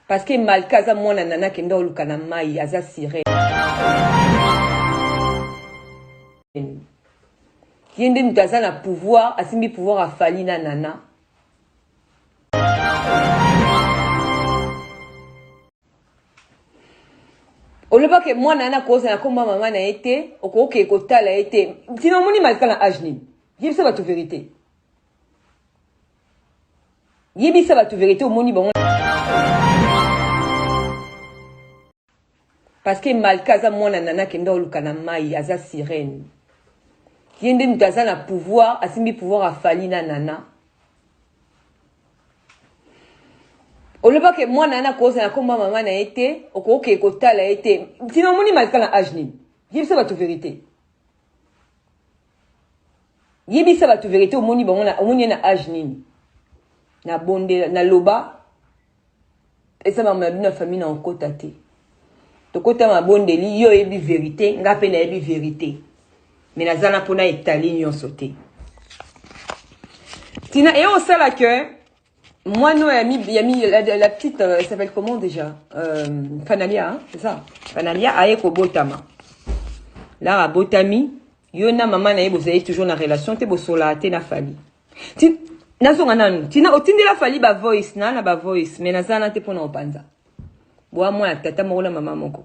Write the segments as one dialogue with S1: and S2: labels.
S1: Parce que malkaza mwana nana kenda oluka na mai aza sirène. Yende mutaza na pouvoir, asimbi pouvoir afali na nana. Oloba ke mwana nana koza na komba mama na ete, okoke kotala ete. Sinon moni malka na ajni. Yebisa ba tu vérité. Yebisa ba tu vérité au moni bango. Parce que malkaza mwana nana kenda oluka na mai aza sirène. Yende mutaza na pouvoir, asimbi pouvoir afali na nana. Oloba ke mwana nana koza na komba mama na ete, okoke kotala ete. Sinon moni malka na ajni. Yebisa ba tu vérité. Yebisa ba tu vérité au moni bango na omoni na ajni. Na bonde na loba. Esa mama na famille na okota te. Tokota ma bondeli yo ebi vérité, nga pe na ebi vérité. Mais nazana pona etali nyonso te. Tina et au sala que moi no yami la petite elle s'appelle comment déjà Fanalia, hein, c'est ça. Fanalia aye ko botama. Là a botami, yo na maman na ye bozali toujours na relation te bosola te na fali. Ti nazonga nanu, tina otindi la fali ba voice na ba voice, mais nazana te pona opanza. Boa moi tata moko na mama moko.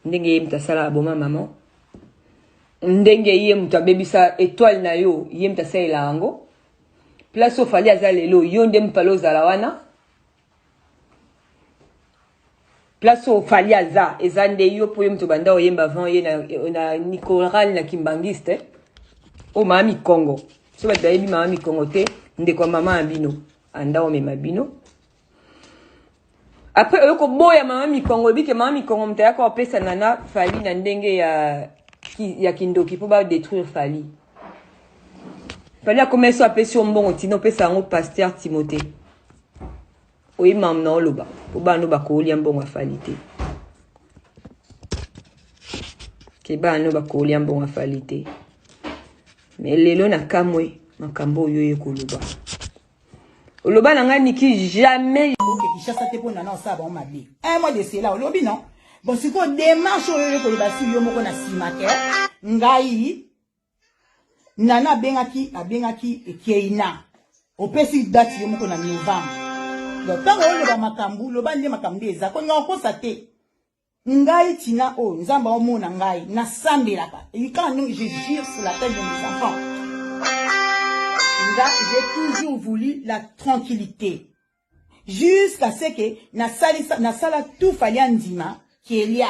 S1: Ndenge ye mtasala aboma maman. Ndenge ye mtabebisa étoile na yo, ye mtasala yango. Place au fali azalelo, yo nde mpalo zala wana. Place au fali aza, ezande yo po ye mtobanda oyemba van ye na Nicoral na Kimbangiste. O mama Congo. So ba dayebi mama Congo te, ndeko mama abino, anda o mema bino. Après, yoko boya mama Mikongo, bi ke mama Mikongo mtayaka opesa nana fali na ndenge ya kindoki po ba détruire fali. Fali a commencé à pesi ombongo tino pesa ngo pasteur Timothée. Oyi mam na oloba, po ba no ba ko lia mbongo fali te. Ke ba no ba ko lia mbongo fali te. Mais lelo na kamwe makambo yo yekoloba. Oloba na ngani ki jamais
S2: Kishasa te po nana osaba on mabe. Un mois de cela olobi non. Bon siko démarche oyo ko libasi yo moko na simake. Ngai nana abengaki ekeina. Opesi date yo moko na Novembre. Donc tango oyo ba makambu loba nde makambu eza ko nga kosa te. Ngai tina o nzamba o mona ngai na sambelaka. Et quand je jure sur la tête de mes enfants. J'ai toujours voulu la tranquillité. Jusqu'à ce que na sala tout fali andima kelia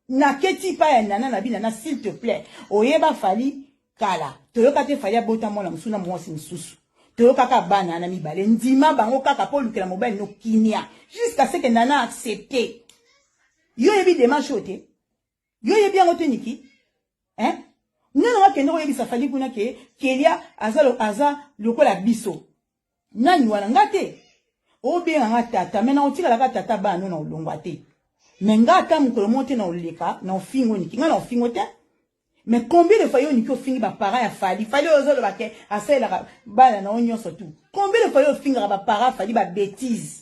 S2: na keti pa ya nana na bina na s'il te plaît oyeba fali kala toyoka te fali abota mona musuna mwasi msusu toyoka ka bana na mibale ndima bango kaka po lukela mobile no kinia jusqu'à ce que nana accepté yo yebi démarche ote yo yebi yango te niki hein nana wa kendo yebi sa fali kuna ke kelia aza lokola biso nani wana ngate obe nga tata mena otika la tata ba no na olongwa te menga ata mukolo monte na oleka na ofingo niki nga na ofingo te mais combien de fois yo niki ofingi ba parents ya fali ozo ba ke asela bana na onyo surtout combien de fois yo finga ba parents fali ba bêtise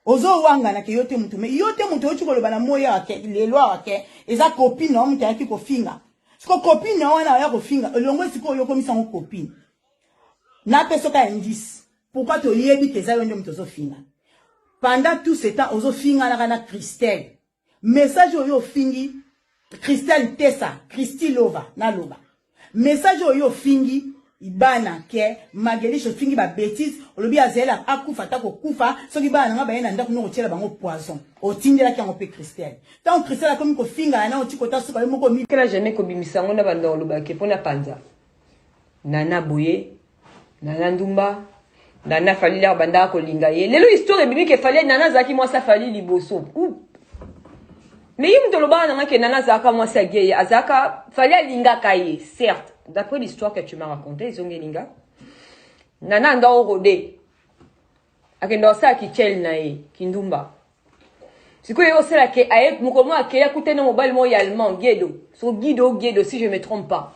S2: ozo wanga na ke yote mutu mais yote mutu ochikolo bana moya wa ke le loi wa ke eza copine na mutu yaki ko finga siko copine na wana ya ko finga olongo siko yo komisa ngo copine na pesoka indice. Pourquoi tu yebi que ça yonde mtozo finga? Pendant tout ce temps, ozo finga na Christelle. Message yo fingi Christelle Tessa, Christy Lova, na Lova. Message yo fingi ibana ke mageli cho fingi ba bêtise, olobi azela akufa tako kufa, soki bana nga bayena ndako no kotiela bango poison. Otindela ki ngope Christelle. Tant Christelle comme ko finga na otikota suka moko mi.
S1: Kela jamais ko bimisango na banda oloba ke pona panza. Nana boye, nana ndumba. Nana fali la banda ko linga ye. Lelo histoire bimi ke fali nana zaki moi sa fali liboso. Mais yim to loba nana ke nana zaka moi sa geye azaka fali linga kaye. Certes, d'après l'histoire que tu m'as racontée, zonge linga. Nana ndo rodé. Akendo sa ki chel na ye, kindumba. Siko yo sela ke aye mukomo akeya kutena mobile mo allemand Guido. So Guido si je me trompe pas.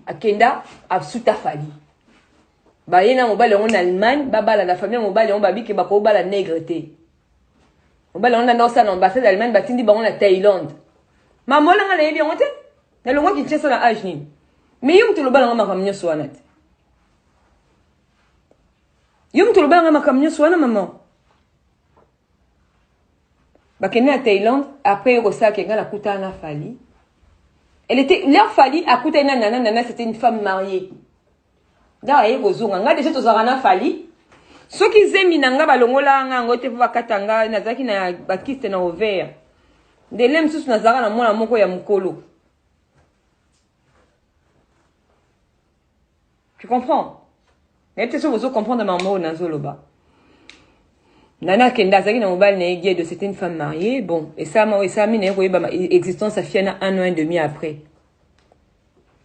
S1: Akenda absuta fali. Ba yena mobali en Allemagne, babala la famille mobali on babi ke ba ko bala négreté. Mobali on na ça l'ambassade d'Allemagne batindi ba on na Thaïlande. Ma mola nga na yebi on te. Na longo ki tchesa na âge nini. Mais yum to lo bala nga makamnyo swanat. Yum to lo bala nga makamnyo swana maman. Ba kene à Thaïlande après yo ça ke nga la kutana fali. Elle était leur fali à kuta ina nana c'était une femme mariée. Da ye kozunga nga déjà tozarana fali. Soki zemi nanga balongola nga ngote po bakatanga nazaki na bakiste na ovaire. Ndele msusu nazara na mwana moko ya mukolo. Tu comprends? Mais peut-être que vous comprendre maman nazoloba. Nana kenda zaki na mobile na yegedo c'était une femme mariée. Bon, et ça mine koyeba existence ça fait 1 an et demi après.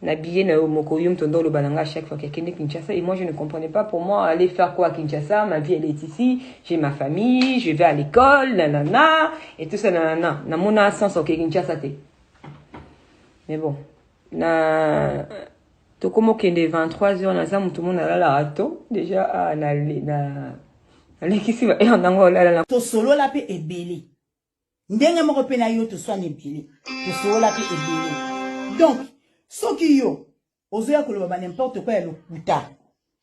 S1: N'habillé na mokoyum tondo le balanga chaque fois quelqu'un de Kinshasa et moi je ne comprenais pas pour moi aller faire quoi à Kinshasa, ma vie elle est ici, j'ai ma famille, je vais à l'école, nanana et tout ça nanana. Na mona sens au Kinshasa te. Mais bon, na to comme kende 23h na zamu tout le monde a la rato déjà na l'équipe et en angola la
S2: to solo la pe ebele. Ndenge moko pe na yo to soane ebele. To solo la pe ebele. Donc ce qui yo, ozoya koloba n'importe quoi le kuta.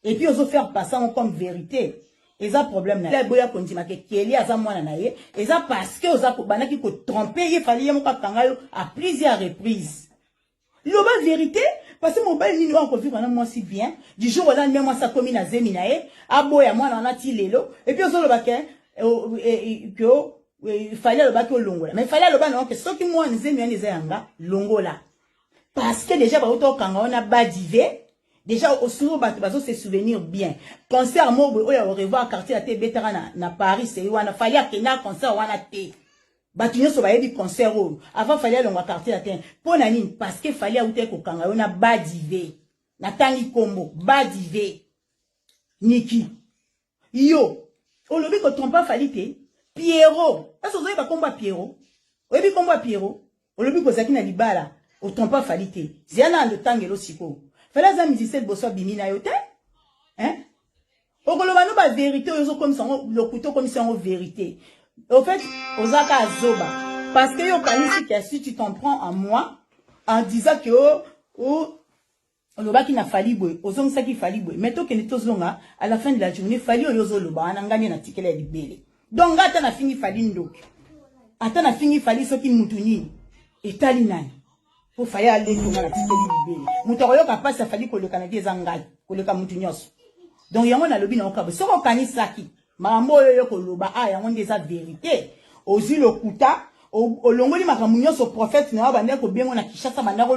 S2: Et puis ozo faire passer comme vérité. Et ça problème na. La boya kondima ke keli aza mwana na ye, et ça parce que oza ko banaki ko tromper, il fallait mo kanga yo à plusieurs reprises. Loba vérité parce que mon bal ni on vivre moi si bien. Du jour au lendemain moi ça commis na zemi na ye, aboya mwana na ti lelo, et puis ozo loba ke il fallait le bac au longola. Mais il fallait le bac non que ce qui moi nzemi ni zanga longola. Parce que déjà, on a badivé. Déjà, au souvent, on se souvenir bien. Concert, moi, on va revoir quartier à Tébétara na Paris, c'est où on a fallu qu'il y ait un concert, on a été. Bâtiment, on va y concert. Avant, il fallait aller au quartier à Tébétara. Pour Nanine, parce qu'il fallait aller au Kanga, on a badivé. Natani Kombo, badivé. Niki. Yo. On l'a vu qu'on trompe pas Falite. Pierrot. Est-ce que vous avez pas combat Pierrot? Vous avez combat Pierrot? On l'a vu qu'on s'est dit Nalibala. Autant pas falité. Ziana de tangelo siko. Fala za musicien bosso bimina yote. Hein? Okoloba no ba vérité ozo comme ça le couteau comme ça en vérité. Au fait, ozaka azoba parce que yo kanisi que si tu t'en prends à moi en disant que oloba ki na fali boy, ozo msa ki fali boy. Mais to ke netozonga à la fin de la journée fali ozo loba anangani na tikela libele. Donc ata na fini fali ndoki. Ata na fini fali soki mutuni. Etali nani? Pour faire aller tout la petite libérée. Moutoyo capable ça fallait que le Canadien zangai, que le Camutignos. Donc yango na lobi na okabo. Soko kanisaki. Mambo yo ko loba yango ndeza vérité. Ozi lokuta, o longoli makamunyo so prophète na ba ndeko bien na Kishasa bandako